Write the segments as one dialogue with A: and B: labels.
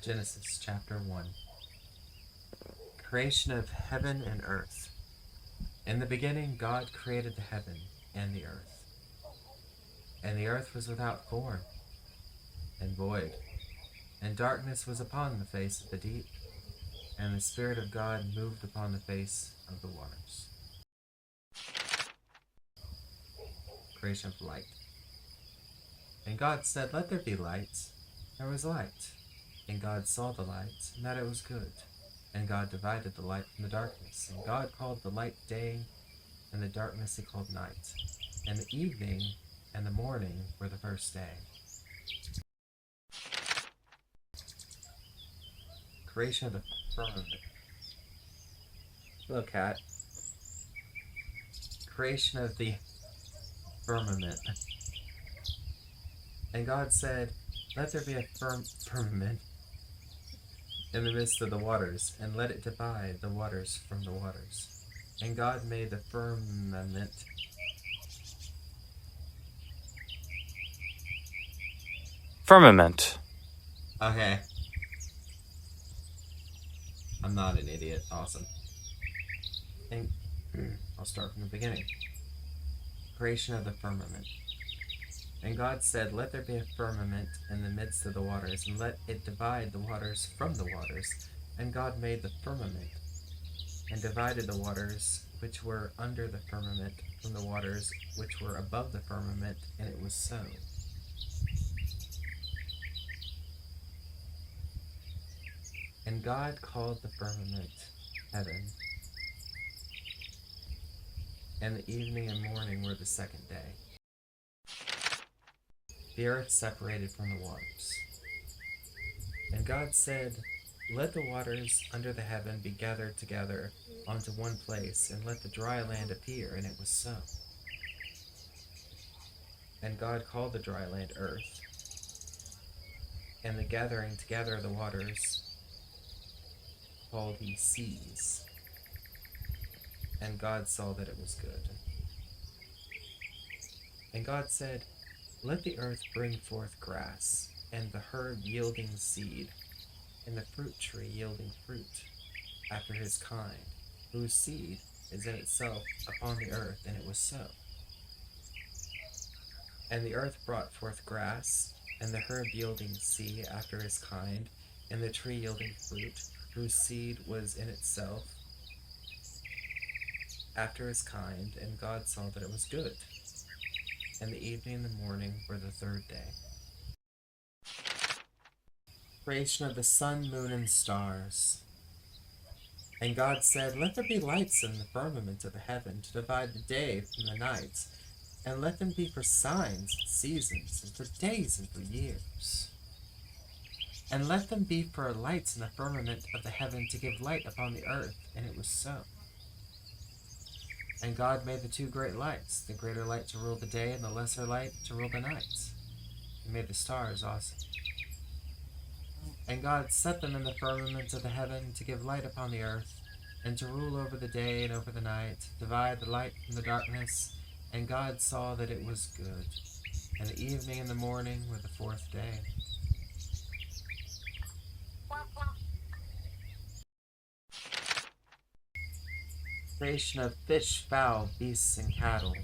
A: Genesis chapter 1. Creation of heaven and earth. In the beginning God created the heaven and the earth. And the earth was without form and void, and darkness was upon the face of the deep, and the Spirit of God moved upon the face of the waters. Creation of light. And God said, "Let there be light." There was light. And God saw the light, and that it was good. And God divided the light from the darkness. And God called the light day, and the darkness he called night. And the evening and the morning were the first day. Creation of the firmament. Hello, cat. Creation of the firmament. And God said, "Let there be a firmament in the midst of the waters, and let it divide the waters from the waters." And God made the firmament
B: Firmament.
A: Okay. I'm not an idiot. Awesome. And I'll start from the beginning. Creation of the firmament. And God said, "Let there be a firmament in the midst of the waters, and let it divide the waters from the waters." And God made the firmament, and divided the waters which were under the firmament from the waters which were above the firmament, and it was so. And God called the firmament heaven, and the evening and morning were the second day. The earth separated from the waters. And God said, "Let the waters under the heaven be gathered together onto one place, and let the dry land appear," and it was so. And God called the dry land earth, and the gathering together of the waters called he seas. And God saw that it was good. And God said, "Let the earth bring forth grass, and the herb yielding seed, and the fruit tree yielding fruit, after his kind, whose seed is in itself upon the earth," and it was so. And the earth brought forth grass, and the herb yielding seed after his kind, and the tree yielding fruit, whose seed was in itself after his kind, and God saw that it was good. And the evening and the morning were the third day. Creation of the sun, moon, and stars. And God said, "Let there be lights in the firmament of the heaven to divide the day from the night, and let them be for signs and seasons, and for days and for years. And let them be for lights in the firmament of the heaven to give light upon the earth," and it was so. And God made the two great lights, the greater light to rule the day, and the lesser light to rule the night. He made the stars also. And God set them in the firmament of the heaven to give light upon the earth, and to rule over the day and over the night, divide the light from the darkness. And God saw that it was good. And the evening and the morning were the fourth day. Creation of fish, fowl, beasts, and cattle.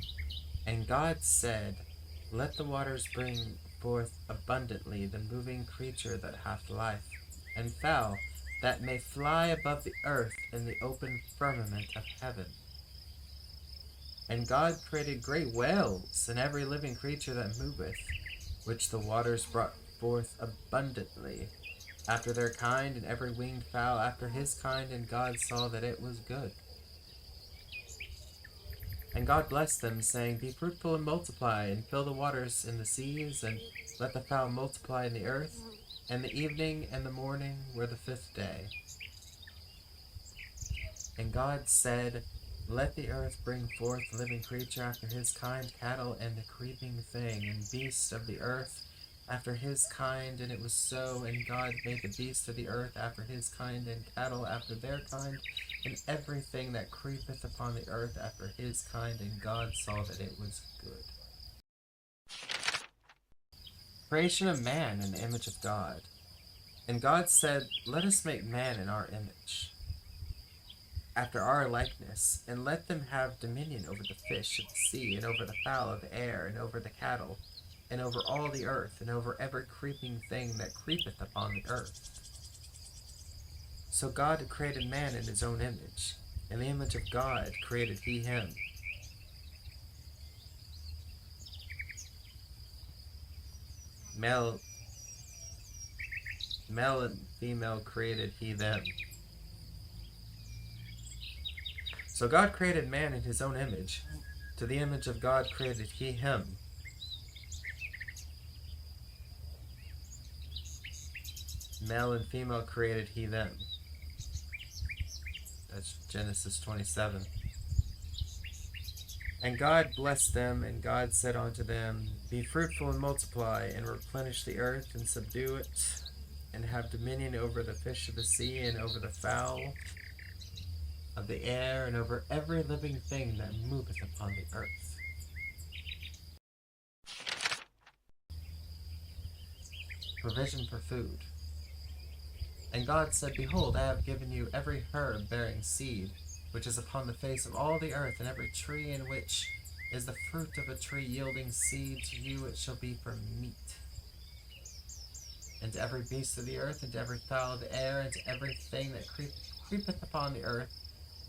A: And God said, "Let the waters bring forth abundantly the moving creature that hath life, and fowl that may fly above the earth in the open firmament of heaven." And God created great whales, and every living creature that moveth, which the waters brought forth abundantly, after their kind, and every winged fowl after his kind, and God saw that it was good. And God blessed them, saying, "Be fruitful and multiply, and fill the waters in the seas, and let the fowl multiply in the earth." And the evening and the morning were the fifth day. And God said, "Let the earth bring forth living creature after his kind, cattle, and the creeping thing, and beasts of the earth after his kind," and it was so. And God made the beasts of the earth after his kind, and cattle after their kind, and everything that creepeth upon the earth after his kind, and God saw that it was good. Creation of man in the image of God. And God said, let us make man in our image, after our likeness, and let them have dominion over the fish of the sea, and over the fowl of the air, and over the cattle, and over all the earth, and over every creeping thing that creepeth upon the earth. So God created man in his own image. In the image of God created he him. Male and female created he them. So God created man in his own image. To the image of God created he him. Male and female created he them. That's Genesis 27. And God blessed them, and God said unto them, be fruitful and multiply, and replenish the earth, and subdue it, and have dominion over the fish of the sea, and over the fowl of the air, and over every living thing that moveth upon the earth. Provision for food. And God said, behold, I have given you every herb bearing seed, which is upon the face of all the earth, and every tree in which is the fruit of a tree yielding seed, to you it shall be for meat. And to every beast of the earth, and to every fowl of the air, and to everything that creepeth upon the earth,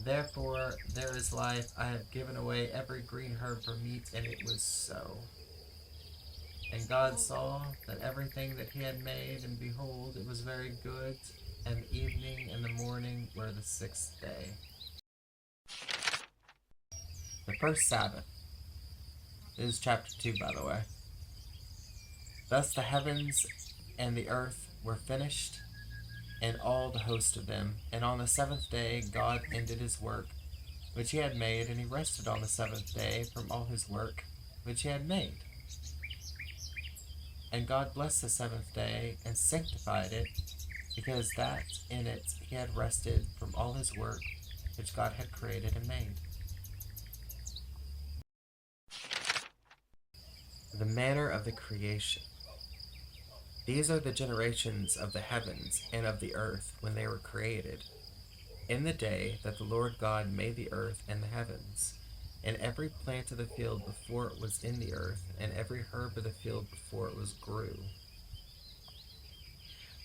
A: therefore there is life. I have given away every green herb for meat, and it was so. And God saw that everything that he had made, and behold, it was very good. And the evening and the morning were the sixth day. The first Sabbath. This is chapter 2, by the way. Thus the heavens and the earth were finished, and all the host of them. And on the seventh day God ended his work which he had made, and he rested on the seventh day from all his work which he had made. And God blessed the seventh day, and sanctified it, because that in it he had rested from all his work which God had created and made. The manner of the creation. These are the generations of the heavens and of the earth when they were created, in the day that the Lord God made the earth and the heavens, and every plant of the field before it was in the earth, and every herb of the field before it was grew.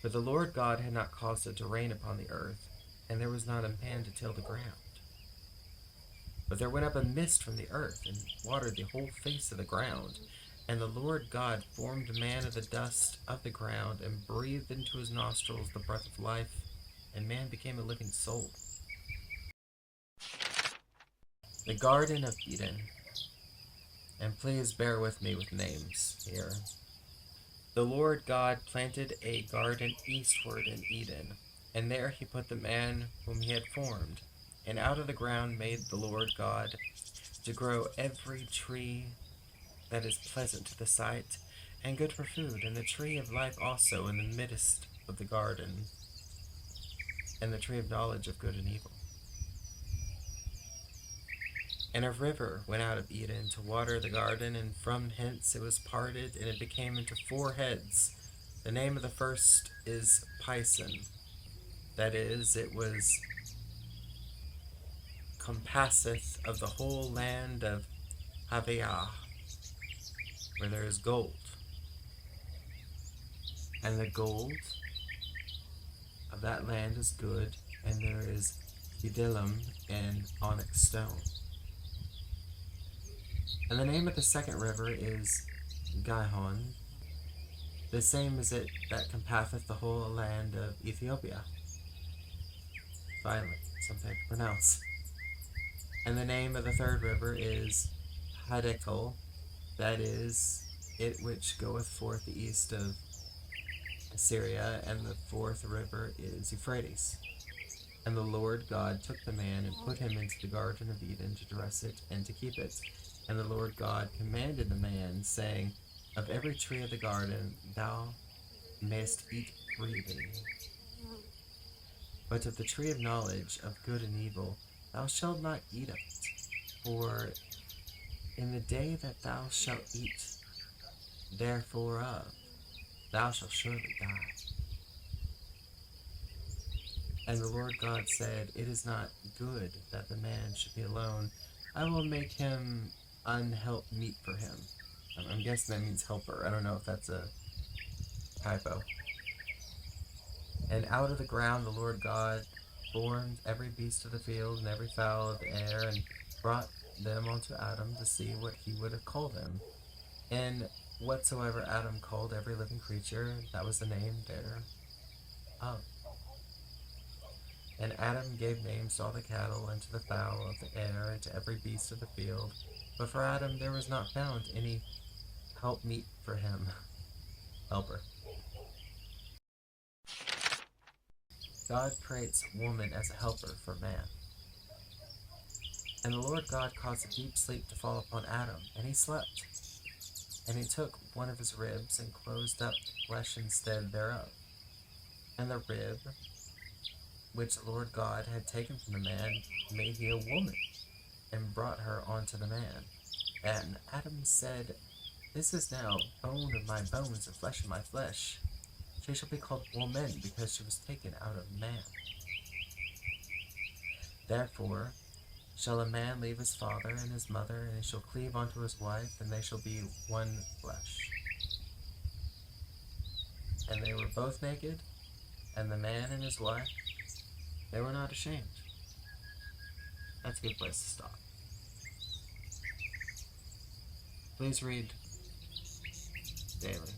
A: For the Lord God had not caused it to rain upon the earth, and there was not a man to till the ground. But there went up a mist from the earth, and watered the whole face of the ground. And the Lord God formed man of the dust of the ground, and breathed into his nostrils the breath of life, and man became a living soul. The Garden of Eden. And please bear with me with names here. The Lord God planted a garden eastward in Eden, and there he put the man whom he had formed. And out of the ground made the Lord God to grow every tree that is pleasant to the sight, and good for food, and the tree of life also in the midst of the garden, and the tree of knowledge of good and evil. And a river went out of Eden to water the garden, and from hence it was parted, and it became into 4 heads. The name of the first is Pison. That is, it was compasseth of the whole land of Haviah, where there is gold. And the gold of that land is good, and there is bdellium and onyx stone. And the name of the second river is Gihon, the same as it that compasseth the whole land of Ethiopia. Violent, something I can pronounce. And the name of the third river is Hiddekel, that is, it which goeth forth the east of Assyria, and the fourth river is Euphrates. And the Lord God took the man and put him into the Garden of Eden to dress it and to keep it. And the Lord God commanded the man, saying, of every tree of the garden thou mayest eat freely, but of the tree of knowledge of good and evil thou shalt not eat of it, for in the day that thou shalt eat therefore of, thou shalt surely die. And the Lord God said, It is not good that the man should be alone. I will make him unhelp meet for him. I'm guessing that means helper. I don't know if that's a typo. And out of the ground the Lord God formed every beast of the field and every fowl of the air, and brought them unto Adam to see what he would have called them. And whatsoever Adam called every living creature, that was the name thereof. And Adam gave names to all the cattle, and to the fowl of the air, and to every beast of the field. But for Adam there was not found any helpmeet for him. Helper. God creates woman as a helper for man. And the Lord God caused a deep sleep to fall upon Adam, and he slept. And he took one of his ribs, and closed up the flesh instead thereof. And the rib which the Lord God had taken from the man made he a woman, and brought her unto the man. And Adam said, This is now bone of my bones and flesh of my flesh. She shall be called woman, because she was taken out of man. Therefore shall a man leave his father and his mother, and he shall cleave unto his wife, and they shall be one flesh. And they were both naked, and the man and his wife, they were not ashamed. That's a good place to stop. Please read daily.